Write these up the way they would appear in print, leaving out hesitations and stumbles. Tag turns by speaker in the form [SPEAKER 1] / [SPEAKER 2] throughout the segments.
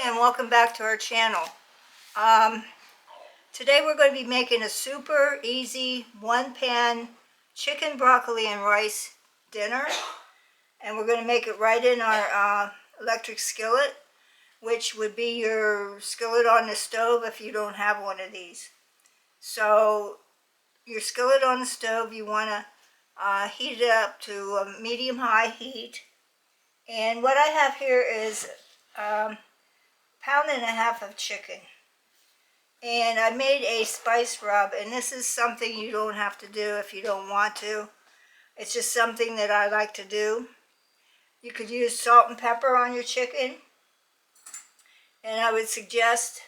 [SPEAKER 1] and welcome back to our channel. Today we're going to be making a super easy one-pan chicken, broccoli, and rice dinner. And we're going to make it right in our electric skillet, which would be your skillet on the stove if you don't have one of these. So your skillet on the stove, you want to heat it up to a medium-high heat. And what I have here is pound and a half of chicken, and I made a spice rub, and this is something you don't have to do if you don't want to. It's just something that I like to do. You could use salt and pepper on your chicken, and I would suggest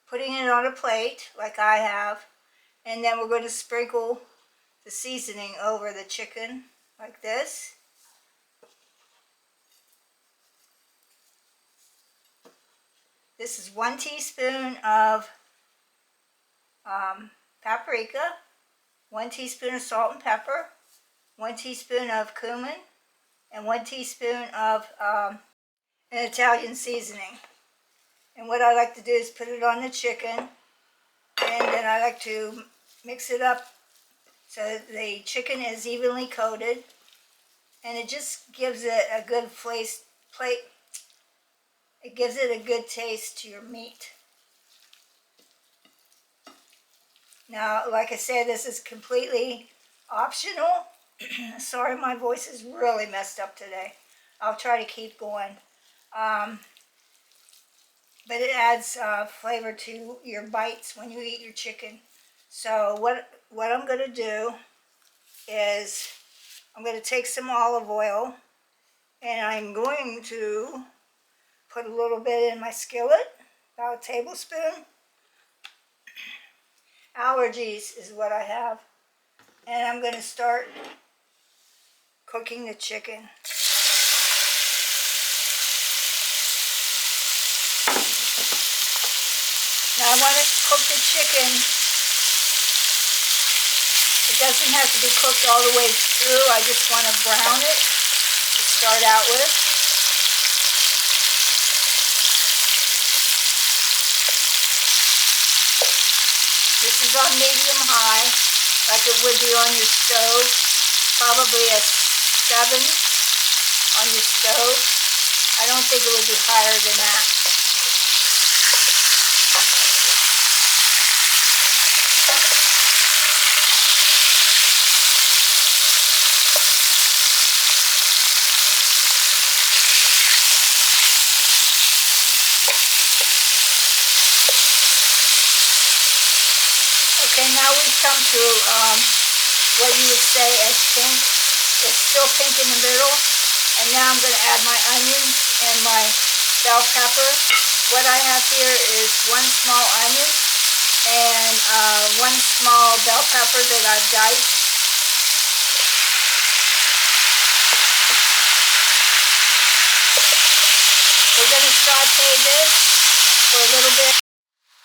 [SPEAKER 1] putting it on a plate like I have, and then we're going to sprinkle the seasoning over the chicken like this. This is 1 teaspoon of paprika, 1 teaspoon of salt and pepper, 1 teaspoon of cumin, and 1 teaspoon of an Italian seasoning. And what I like to do is put it on the chicken, and then I like to mix it up so that the chicken is evenly coated, and it just gives it a good It gives it a good taste to your meat. Now, like I said, this is completely optional. Sorry, my voice is really messed up today. I'll try to keep going. But it adds flavor to your bites when you eat your chicken. So what I'm going to do is I'm going to take some olive oil, and I'm going to put a little bit in my skillet, about a tablespoon. Allergies is what I have. And I'm going to start cooking the chicken. Now I want to cook the chicken. It doesn't have to be cooked all the way through. I just want to brown it to start out with. This is on medium-high, like it would be on your stove, probably a 7 on your stove. I don't think it would be higher than that. Okay, now we've come to what you would say as pink. It's still pink in the middle. And now I'm going to add my onions and my bell pepper. What I have here is 1 small onion and 1 small bell pepper that I've diced. We're going to saute this for a little bit.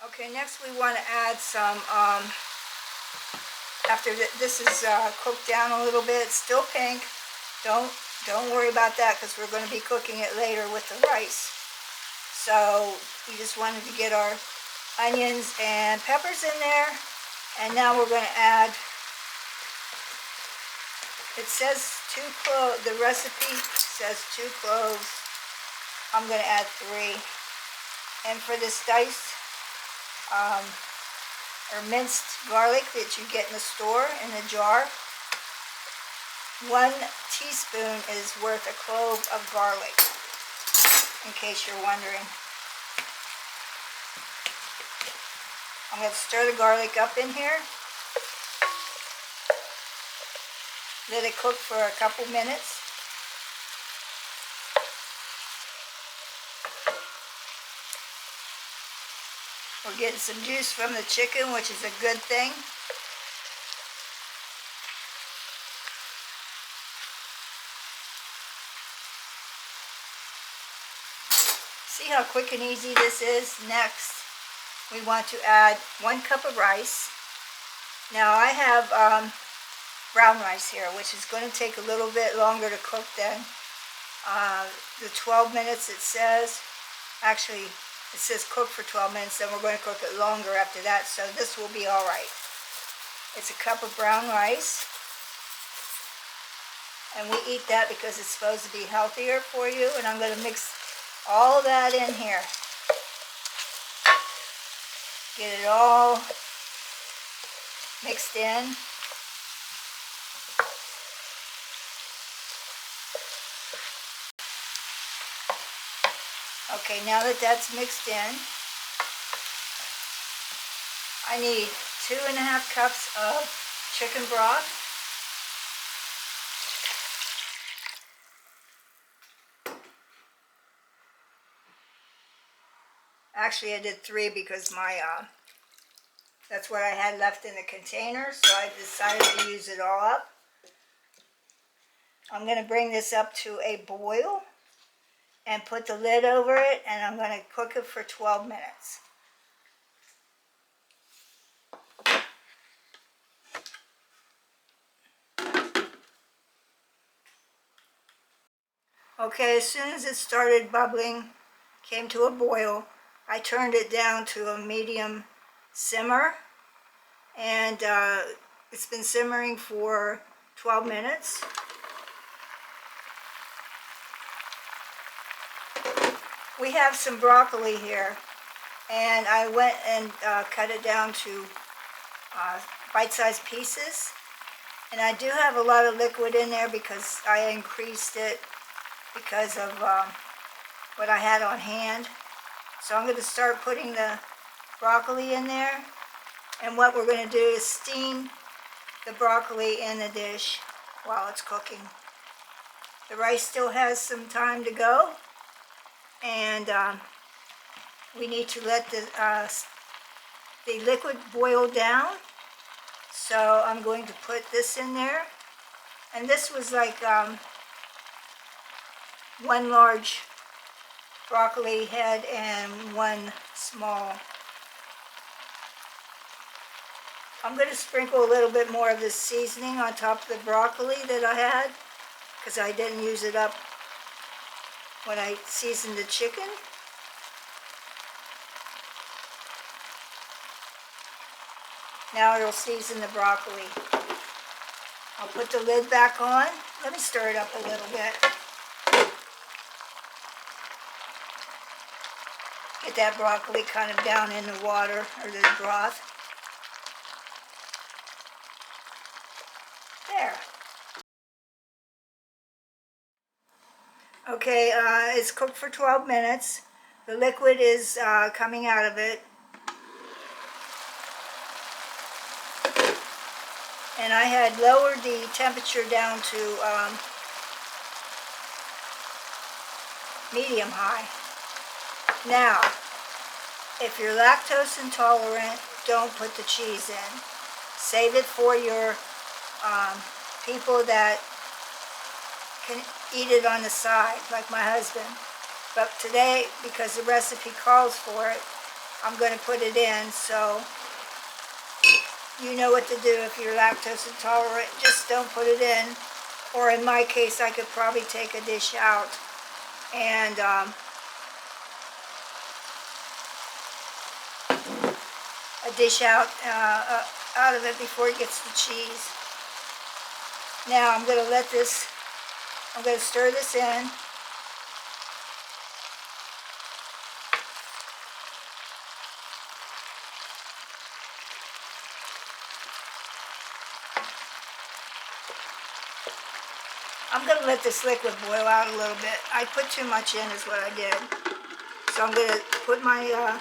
[SPEAKER 1] Okay, next we want to add some, after this is cooked down a little bit, it's still pink. Don't worry about that because we're going to be cooking it later with the rice. So we just wanted to get our onions and peppers in there. And now we're going to add, it says 2 cloves, the recipe says 2 cloves. I'm going to add 3. And for this diced or minced garlic that you get in the store in a jar, 1 teaspoon is worth a clove of garlic, in case you're wondering. I'm going to stir the garlic up in here. Let it cook for a couple minutes. We're getting some juice from the chicken, which is a good thing. See how quick and easy this is? Next, we want to add 1 cup of rice. Now I have brown rice here, which is going to take a little bit longer to cook than the 12 minutes it says. Actually, it says cook for 12 minutes, then we're going to cook it longer after that, so this will be all right. It's a cup of brown rice, and we eat that because it's supposed to be healthier for you, and I'm going to mix all that in here. Get it all mixed in. Okay, now that that's mixed in, I need 2.5 cups of chicken broth. Actually, I did 3 because that's what I had left in the container, so I decided to use it all up. I'm going to bring this up to a boil and put the lid over it, and I'm going to cook it for 12 minutes. Okay, as soon as it started bubbling, came to a boil, I turned it down to a medium simmer, and it's been simmering for 12 minutes. We have some broccoli here, and I went and cut it down to bite-sized pieces, and I do have a lot of liquid in there because I increased it because of what I had on hand. So I'm going to start putting the broccoli in there, and what we're going to do is steam the broccoli in the dish while it's cooking. The rice still has some time to go, and we need to let the liquid boil down. So I'm going to put this in there, and this was like 1 large broccoli head and 1 small. I'm going to sprinkle a little bit more of this seasoning on top of the broccoli that I had, because I didn't use it up when I seasoned the chicken. Now it'll season the broccoli. I'll put the lid back on. Let me stir it up a little bit. Get that broccoli kind of down in the water or the broth. There. Okay, it's cooked for 12 minutes. The liquid is coming out of it. And I had lowered the temperature down to medium high. Now, if you're lactose intolerant, don't put the cheese in. Save it for your people that can eat it on the side, like my husband. But today, because the recipe calls for it, I'm going to put it in, so you know what to do if you're lactose intolerant. Just don't put it in. Or in my case, I could probably take a dish out and out of it before it gets the cheese. Now I'm going to stir this in. I'm going to let this liquid boil out a little bit. I put too much in is what I did. So I'm going to put my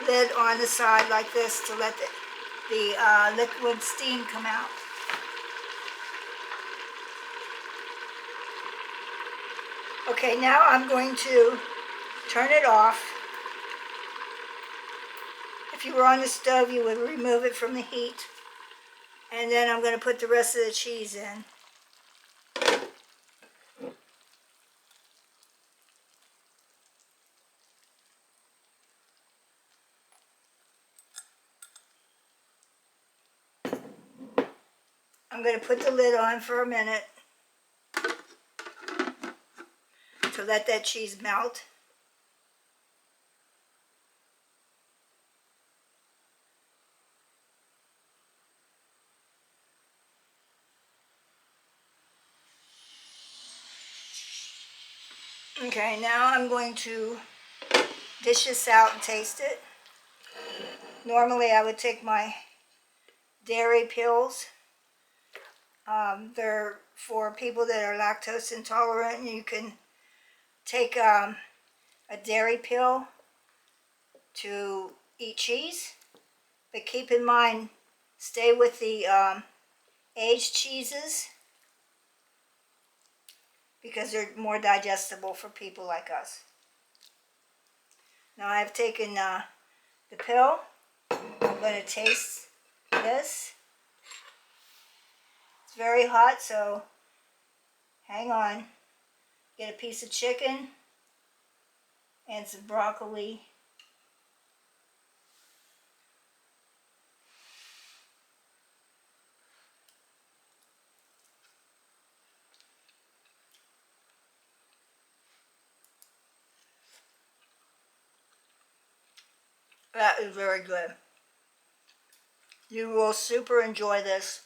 [SPEAKER 1] lid on the side like this to let the liquid steam come out. Okay, now I'm going to turn it off. If you were on the stove, you would remove it from the heat. And then I'm going to put the rest of the cheese in. I'm going to put the lid on for a minute. to let that cheese melt. Okay, now I'm going to dish this out and taste it. Normally I would take my dairy pills. They're for people that are lactose intolerant. You can take a dairy pill to eat cheese, but keep in mind, stay with the aged cheeses because they're more digestible for people like us. Now I've taken the pill. I'm going to taste this. It's very hot, so hang on. Get a piece of chicken and some broccoli. That is very good. You will super enjoy this.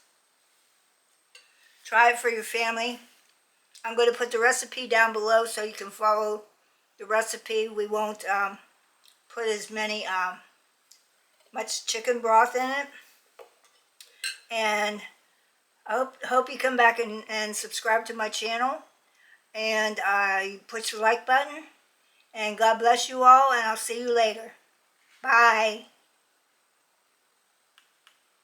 [SPEAKER 1] Try it for your family. I'm going to put the recipe down below so you can follow the recipe. We won't put as much chicken broth in it. And I hope you come back and subscribe to my channel. And push the like button. And God bless you all, and I'll see you later. Bye.